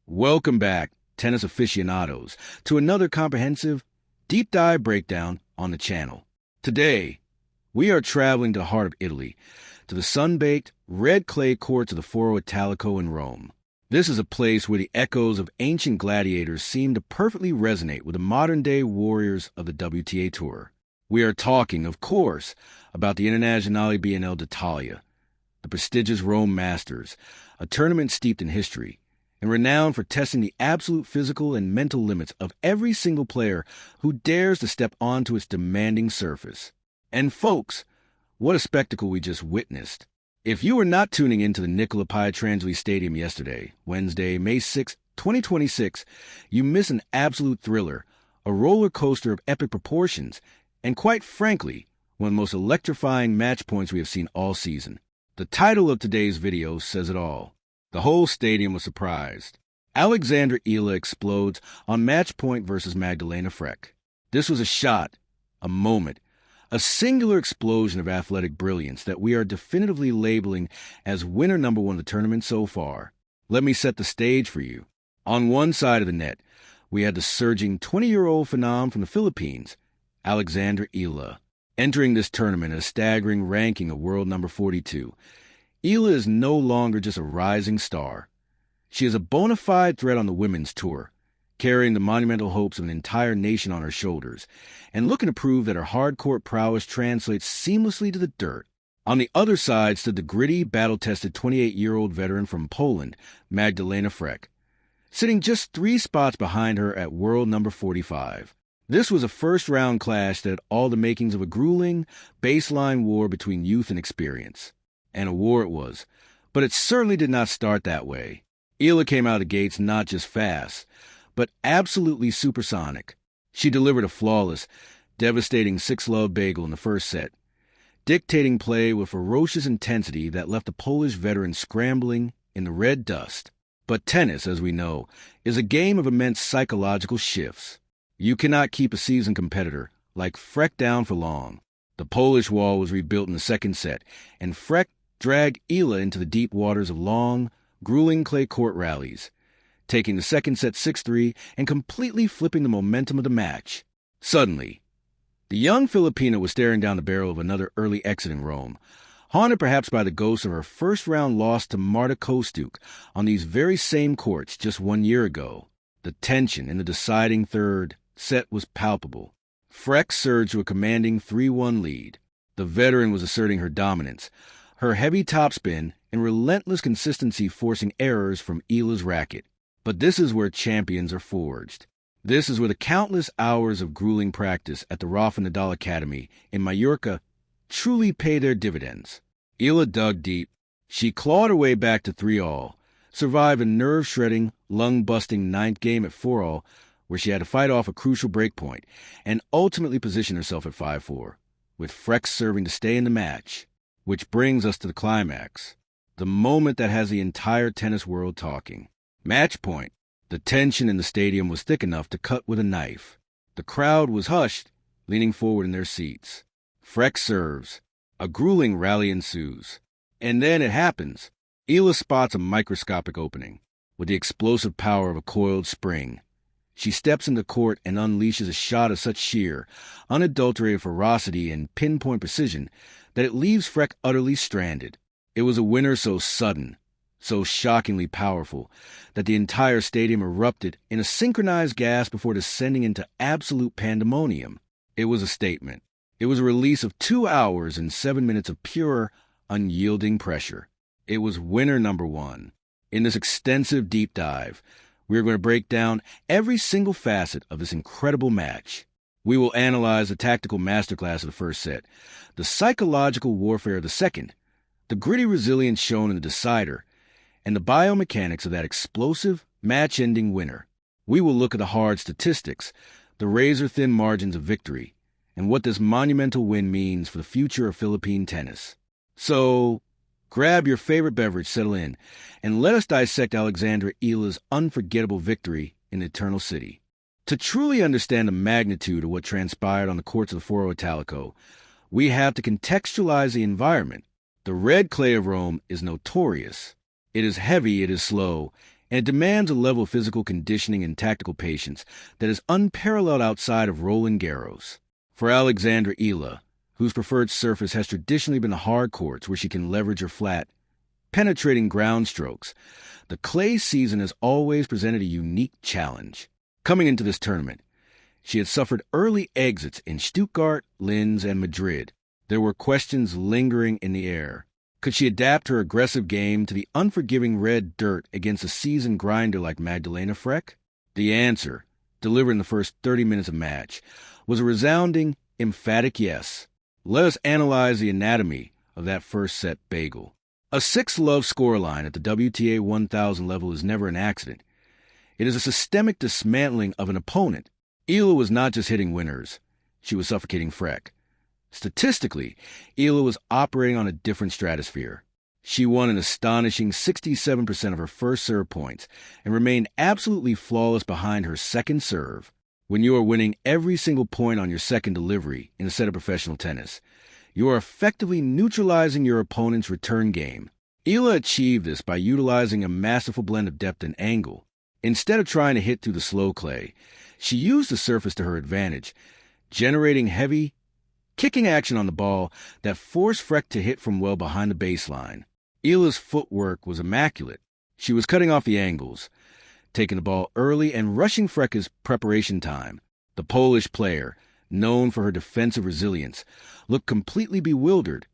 Welcome back, tennis aficionados, to another comprehensive, deep dive breakdown on the channel. Today, we are traveling to the heart of Italy, to the sun-baked, red clay courts of the Foro Italico in Rome. This is a place where the echoes of ancient gladiators seem to perfectly resonate with the modern-day warriors of the WTA Tour. We are talking, of course, about the Internazionale BNL d'Italia, the prestigious Rome Masters, a tournament steeped in history, and renowned for testing the absolute physical and mental limits of every single player who dares to step onto its demanding surface. And folks, what a spectacle we just witnessed. If you were not tuning into the Nicola Pietrangeli Stadium yesterday, Wednesday, May 6, 2026, you miss an absolute thriller, a roller coaster of epic proportions, and quite frankly, one of the most electrifying match points we have seen all season. The title of today's video says it all. The whole stadium was surprised. Alexandra Eala explodes on match point versus Magdalena. This was a shot, a moment, a singular explosion of athletic brilliance that we are definitively labeling as winner number one of the tournament so far. Let me set the stage for you. On one side of the net, we had the surging 20-year-old phenom from the Philippines, Alexandra Eala, entering this tournament at a staggering ranking of world number 42. Eala is no longer just a rising star. She is a bona fide threat on the women's tour, carrying the monumental hopes of an entire nation on her shoulders, and looking to prove that her hard-court prowess translates seamlessly to the dirt. On the other side stood the gritty, battle-tested 28-year-old veteran from Poland, Magdalena, sitting just 3 spots behind her at world number 45. This was a first-round clash that had all the makings of a grueling, baseline war between youth and experience. And a war it was, but it certainly did not start that way. Eala came out of the gates not just fast, but absolutely supersonic. She delivered a flawless, devastating 6-love bagel in the first set, dictating play with ferocious intensity that left the Polish veteran scrambling in the red dust. But tennis, as we know, is a game of immense psychological shifts. You cannot keep a seasoned competitor like down for long. The Polish wall was rebuilt in the second set, and dragged Eala into the deep waters of long, grueling clay court rallies, taking the second set 6-3 and completely flipping the momentum of the match. Suddenly, the young Filipina was staring down the barrel of another early exit in Rome, haunted perhaps by the ghost of her first-round loss to Marta Kostyuk on these very same courts just 1 year ago. The tension in the deciding third set was palpable. Surged to a commanding 3-1 lead. The veteran was asserting her dominance, her heavy topspin and relentless consistency forcing errors from Eala's racket. But this is where champions are forged. This is where the countless hours of grueling practice at the Rafa Nadal Academy in Mallorca truly pay their dividends. Eala dug deep. She clawed her way back to 3-all, survived a nerve-shredding, lung-busting 9th game at 4-all, where she had to fight off a crucial breakpoint, and ultimately position herself at 5-4, with serving to stay in the match. Which brings us to the climax, the moment that has the entire tennis world talking. Match point. The tension in the stadium was thick enough to cut with a knife. The crowd was hushed, leaning forward in their seats. Serves. A grueling rally ensues. And then it happens. Eala spots a microscopic opening. With the explosive power of a coiled spring, she steps into court and unleashes a shot of such sheer, unadulterated ferocity and pinpoint precision that it leaves utterly stranded. It was a winner so sudden, so shockingly powerful, that the entire stadium erupted in a synchronized gasp before descending into absolute pandemonium. It was a statement. It was a release of 2 hours and 7 minutes of pure, unyielding pressure. It was winner number one. In this extensive deep dive, we are going to break down every single facet of this incredible match. We will analyze the tactical masterclass of the first set, the psychological warfare of the second, the gritty resilience shown in the decider, and the biomechanics of that explosive, match-ending winner. We will look at the hard statistics, the razor-thin margins of victory, and what this monumental win means for the future of Philippine tennis. So, grab your favorite beverage, settle in, and let us dissect Alexandra Eala's unforgettable victory in the Eternal City. To truly understand the magnitude of what transpired on the courts of the Foro Italico, we have to contextualize the environment. The red clay of Rome is notorious. It is heavy, it is slow, and it demands a level of physical conditioning and tactical patience that is unparalleled outside of Roland Garros. For Alexandra Eala, whose preferred surface has traditionally been the hard courts where she can leverage her flat, penetrating ground strokes, the clay season has always presented a unique challenge. Coming into this tournament, she had suffered early exits in Stuttgart, Linz, and Madrid. There were questions lingering in the air. Could she adapt her aggressive game to the unforgiving red dirt against a seasoned grinder like Magdalena? The answer, delivered in the first 30 minutes of match, was a resounding, emphatic yes. Let us analyze the anatomy of that first set bagel. A 6-love scoreline at the WTA 1000 level is never an accident. It is a systemic dismantling of an opponent. Eala was not just hitting winners. She was suffocating Freck. Statistically, Eala was operating on a different stratosphere. She won an astonishing 67% of her first serve points and remained absolutely flawless behind her second serve. When you are winning every single point on your second delivery in a set of professional tennis, you are effectively neutralizing your opponent's return game. Eala achieved this by utilizing a masterful blend of depth and angle. Instead of trying to hit through the slow clay, she used the surface to her advantage, generating heavy, kicking action on the ball that forced Freck to hit from well behind the baseline. Eala's footwork was immaculate. She was cutting off the angles, taking the ball early and rushing Freck's preparation time. The Polish player, known for her defensive resilience, looked completely bewildered,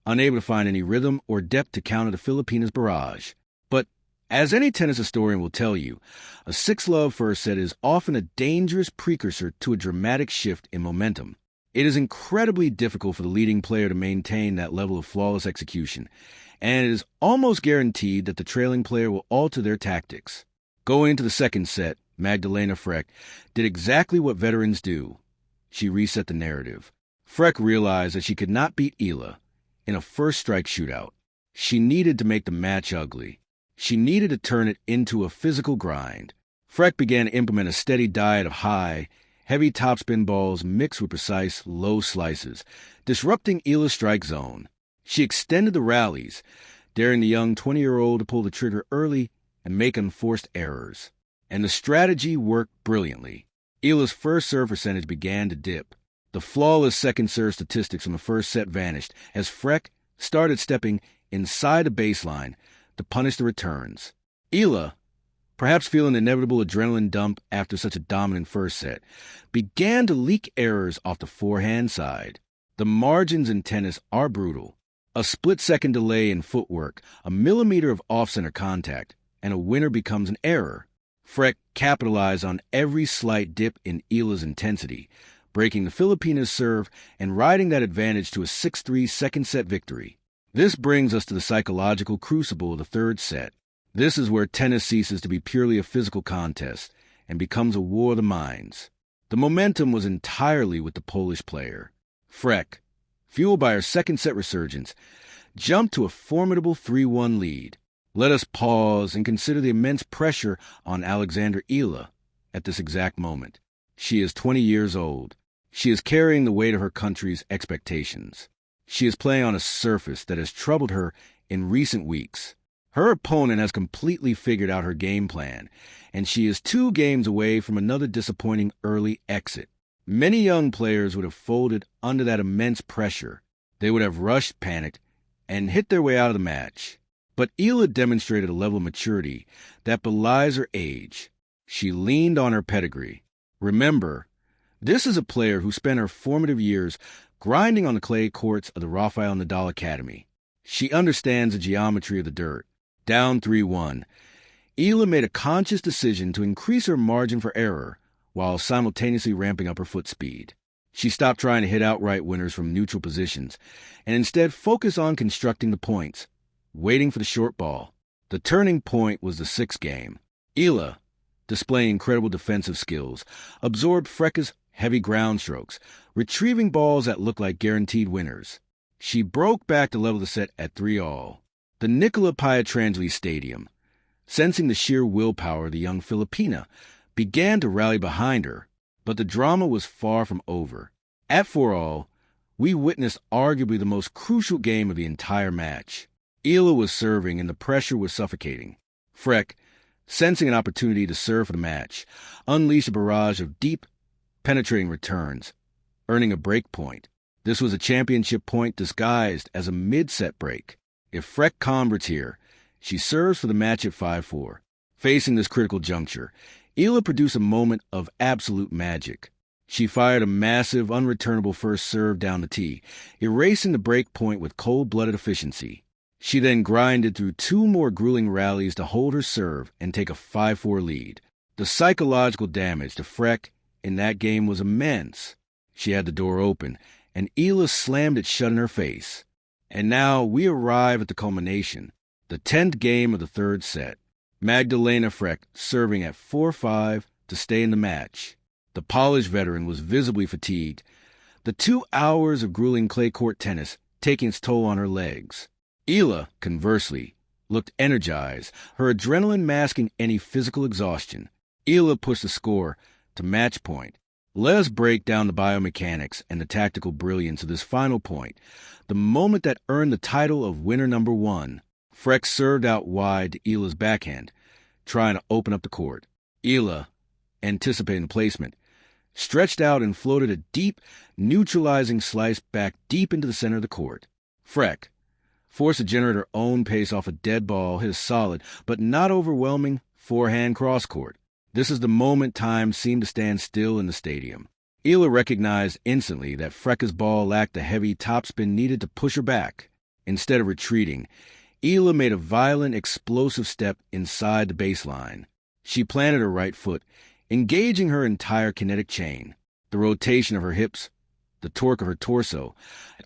unable to find any rhythm or depth to counter the Filipina's barrage. But as any tennis historian will tell you, a 6-love first set is often a dangerous precursor to a dramatic shift in momentum. It is incredibly difficult for the leading player to maintain that level of flawless execution, and it is almost guaranteed that the trailing player will alter their tactics. Going into the second set, Magdalena did exactly what veterans do. She reset the narrative. Freck realized that she could not beat Eala in a first-strike shootout. She needed to make the match ugly. She needed to turn it into a physical grind. Freck began to implement a steady diet of high, heavy topspin balls mixed with precise, low slices, disrupting Eala's strike zone. She extended the rallies, daring the young 20-year-old to pull the trigger early and make unforced errors. And the strategy worked brilliantly. Eala's first serve percentage began to dip. The flawless second serve statistics from the first set vanished as Freck started stepping inside the baseline to punish the returns. Eala, perhaps feeling the inevitable adrenaline dump after such a dominant first set, began to leak errors off the forehand side. The margins in tennis are brutal. A split-second delay in footwork, a millimeter of off-center contact, and a winner becomes an error. Freck capitalized on every slight dip in Eala's intensity, breaking the Filipina's serve and riding that advantage to a 6-3 second-set victory. This brings us to the psychological crucible of the third set. This is where tennis ceases to be purely a physical contest and becomes a war of the minds. The momentum was entirely with the Polish player. Freck, fueled by her second-set resurgence, jumped to a formidable 3-1 lead. Let us pause and consider the immense pressure on Alexandra Eala at this exact moment. She is 20 years old. She is carrying the weight of her country's expectations. She is playing on a surface that has troubled her in recent weeks. Her opponent has completely figured out her game plan, and she is 2 games away from another disappointing early exit. Many young players would have folded under that immense pressure. They would have rushed, panicked, and hit their way out of the match. But Eala demonstrated a level of maturity that belies her age. She leaned on her pedigree. Remember, this is a player who spent her formative years grinding on the clay courts of the Rafael Nadal Academy. She understands the geometry of the dirt. Down 3-1, Eala made a conscious decision to increase her margin for error while simultaneously ramping up her foot speed. She stopped trying to hit outright winners from neutral positions and instead focused on constructing the points, waiting for the short ball. The turning point was the 6th game. Eala, displaying incredible defensive skills, absorbed Freck's heavy ground strokes, retrieving balls that looked like guaranteed winners. She broke back to level the set at 3-all. The Nicola Pietrangeli Stadium, sensing the sheer willpower of the young Filipina, began to rally behind her, but the drama was far from over. At 4-all, we witnessed arguably the most crucial game of the entire match. Eala was serving and the pressure was suffocating. Freck, sensing an opportunity to serve for the match, unleashed a barrage of deep, penetrating returns, earning a break point. This was a championship point disguised as a mid-set break. If Freck converts here, she serves for the match at 5-4. Facing this critical juncture, Eala produced a moment of absolute magic. She fired a massive, unreturnable first serve down the tee, erasing the break point with cold-blooded efficiency. She then grinded through 2 more grueling rallies to hold her serve and take a 5-4 lead. The psychological damage to Freck in that game was immense. She had the door open, and Eala slammed it shut in her face. And now we arrive at the culmination, the 10th game of the third set. Magdalena Freck serving at 4-5 to stay in the match. The polished veteran was visibly fatigued, the 2 hours of grueling clay court tennis taking its toll on her legs. Eala, conversely, looked energized, her adrenaline masking any physical exhaustion. Eala pushed the score to match point. Let us break down the biomechanics and the tactical brilliance of this final point, the moment that earned the title of winner number 1. Freck served out wide to Eala's backhand, trying to open up the court. Eala, anticipating the placement, stretched out and floated a deep, neutralizing slice back deep into the center of the court. Freck, forced to generate her own pace off a dead ball, hit a solid, but not overwhelming, forehand cross-court. This is the moment time seemed to stand still in the stadium. Eala recognized instantly that Freck's ball lacked the heavy topspin needed to push her back. Instead of retreating, Eala made a violent, explosive step inside the baseline. She planted her right foot, engaging her entire kinetic chain. The rotation of her hips, the torque of her torso,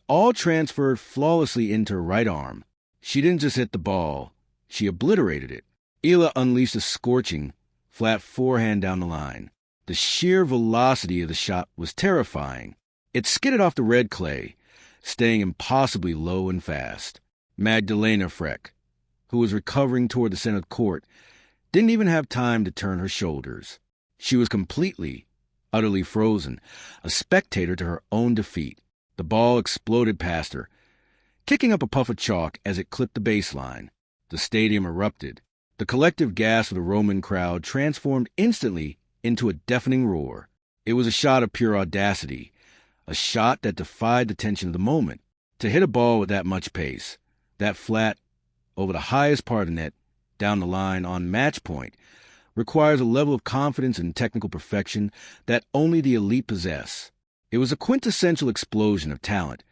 all transferred flawlessly into her right arm. She didn't just hit the ball, she obliterated it. Eala unleashed a scorching, flat forehand down the line. The sheer velocity of the shot was terrifying. It skidded off the red clay, staying impossibly low and fast. Magdalena Freck, who was recovering toward the center of the court, didn't even have time to turn her shoulders. She was completely, utterly frozen, a spectator to her own defeat. The ball exploded past her, kicking up a puff of chalk as it clipped the baseline. The stadium erupted. The collective gasp of the Roman crowd transformed instantly into a deafening roar. It was a shot of pure audacity, a shot that defied the tension of the moment. To hit a ball with that much pace, that flat, over the highest part of the net, down the line on match point, requires a level of confidence and technical perfection that only the elite possess. It was a quintessential explosion of talent,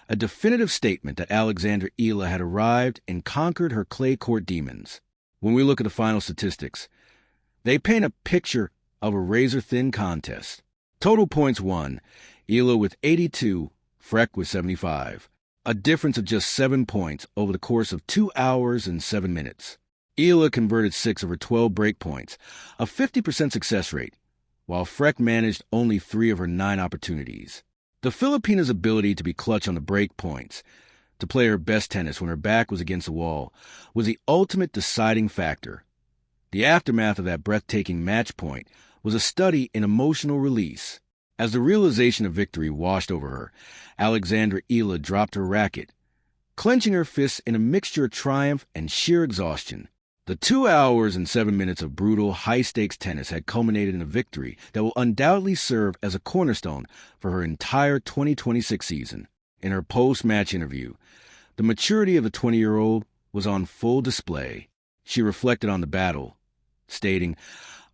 a definitive statement that Alexandra Eala had arrived and conquered her clay court demons. When we look at the final statistics, they paint a picture of a razor-thin contest. Total points won, Eala with 82, Freck with 75. A difference of just 7 points over the course of 2 hours and 7 minutes. Eala converted 6 of her 12 break points, a 50% success rate, while Freck managed only 3 of her 9 opportunities. The Filipina's ability to be clutch on the break points, to play her best tennis when her back was against the wall, was the ultimate deciding factor. The aftermath of that breathtaking match point was a study in emotional release. As the realization of victory washed over her, Alexandra Eala dropped her racket, clenching her fists in a mixture of triumph and sheer exhaustion. The 2 hours and 7 minutes of brutal, high-stakes tennis had culminated in a victory that will undoubtedly serve as a cornerstone for her entire 2026 season. In her post-match interview, the maturity of the 20-year-old was on full display. She reflected on the battle, stating,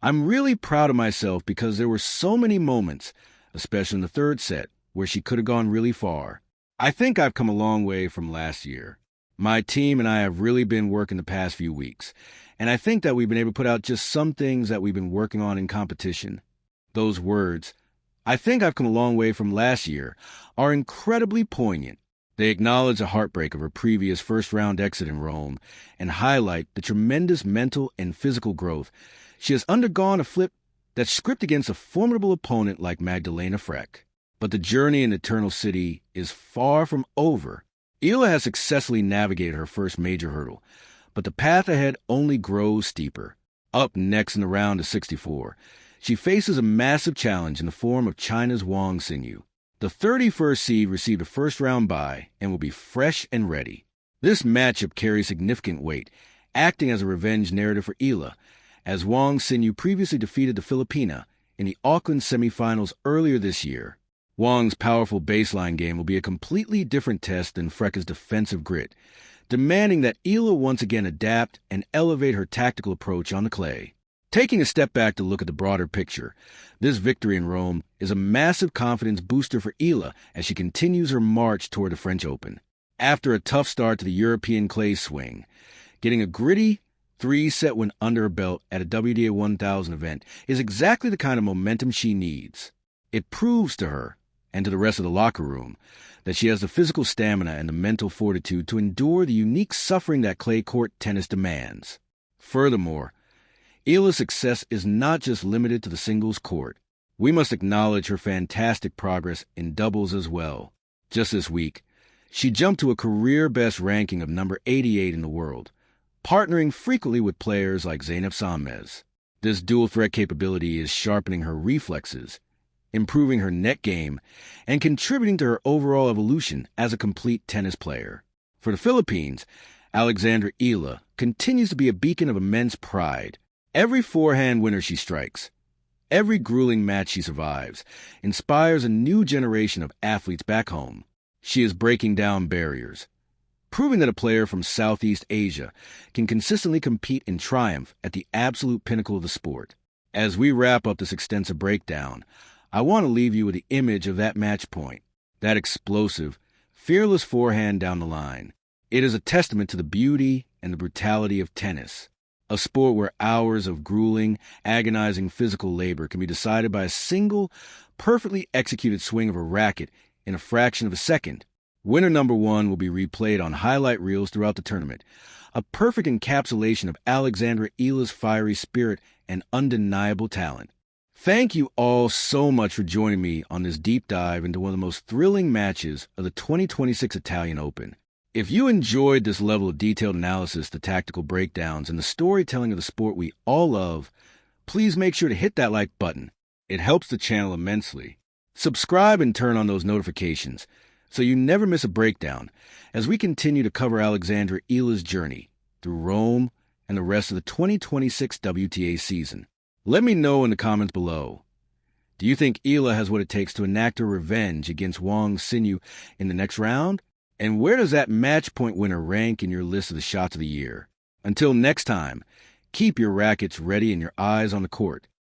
"I'm really proud of myself because there were so many moments, especially in the third set, where she could have gone really far. I think I've come a long way from last year. My team and I have really been working the past few weeks, and I think that we've been able to put out just some things that we've been working on in competition." Those words, "I think I've come a long way from last year," are incredibly poignant. They acknowledge the heartbreak of her previous first-round exit in Rome and highlight the tremendous mental and physical growth she has undergone, a flip that's script against a formidable opponent like Magdalena Freck. But the journey in Eternal City is far from over. Eala has successfully navigated her first major hurdle, but the path ahead only grows steeper. Up next in the round of 64, she faces a massive challenge in the form of China's Wang Xinyu. The 31st seed received a first-round bye and will be fresh and ready. This matchup carries significant weight, acting as a revenge narrative for Eala, as Wang Xinyu previously defeated the Filipina in the Auckland semifinals earlier this year. Wang's powerful baseline game will be a completely different test than Freca's defensive grit, demanding that Eala once again adapt and elevate her tactical approach on the clay. Taking a step back to look at the broader picture, this victory in Rome is a massive confidence booster for Eala as she continues her march toward the French Open. After a tough start to the European clay swing, getting a gritty 3-set win under her belt at a WTA 1000 event is exactly the kind of momentum she needs. It proves to her, and to the rest of the locker room, that she has the physical stamina and the mental fortitude to endure the unique suffering that clay court tennis demands. Furthermore, Eala's success is not just limited to the singles court. We must acknowledge her fantastic progress in doubles as well. Just this week, she jumped to a career-best ranking of number 88 in the world, partnering frequently with players like Zeynep Sammez. This dual-threat capability is sharpening her reflexes, improving her net game, and contributing to her overall evolution as a complete tennis player. For the Philippines, Alexandra Eala continues to be a beacon of immense pride. Every forehand winner she strikes, every grueling match she survives, inspires a new generation of athletes back home. She is breaking down barriers, proving that a player from Southeast Asia can consistently compete in triumph at the absolute pinnacle of the sport. As we wrap up this extensive breakdown, I want to leave you with the image of that match point, that explosive, fearless forehand down the line. It is a testament to the beauty and the brutality of tennis, a sport where hours of grueling, agonizing physical labor can be decided by a single, perfectly executed swing of a racket in a fraction of a second. Winner number 1 will be replayed on highlight reels throughout the tournament, a perfect encapsulation of Alexandra Eala's fiery spirit and undeniable talent. Thank you all so much for joining me on this deep dive into one of the most thrilling matches of the 2026 Italian Open. If you enjoyed this level of detailed analysis, the tactical breakdowns, and the storytelling of the sport we all love, please make sure to hit that like button. It helps the channel immensely. Subscribe and turn on those notifications so you never miss a breakdown as we continue to cover Alexandra Eala's journey through Rome and the rest of the 2026 WTA season. Let me know in the comments below. Do you think Eala has what it takes to enact her revenge against Wang Xinyu in the next round? And where does that match point winner rank in your list of the shots of the year? Until next time, keep your rackets ready and your eyes on the court.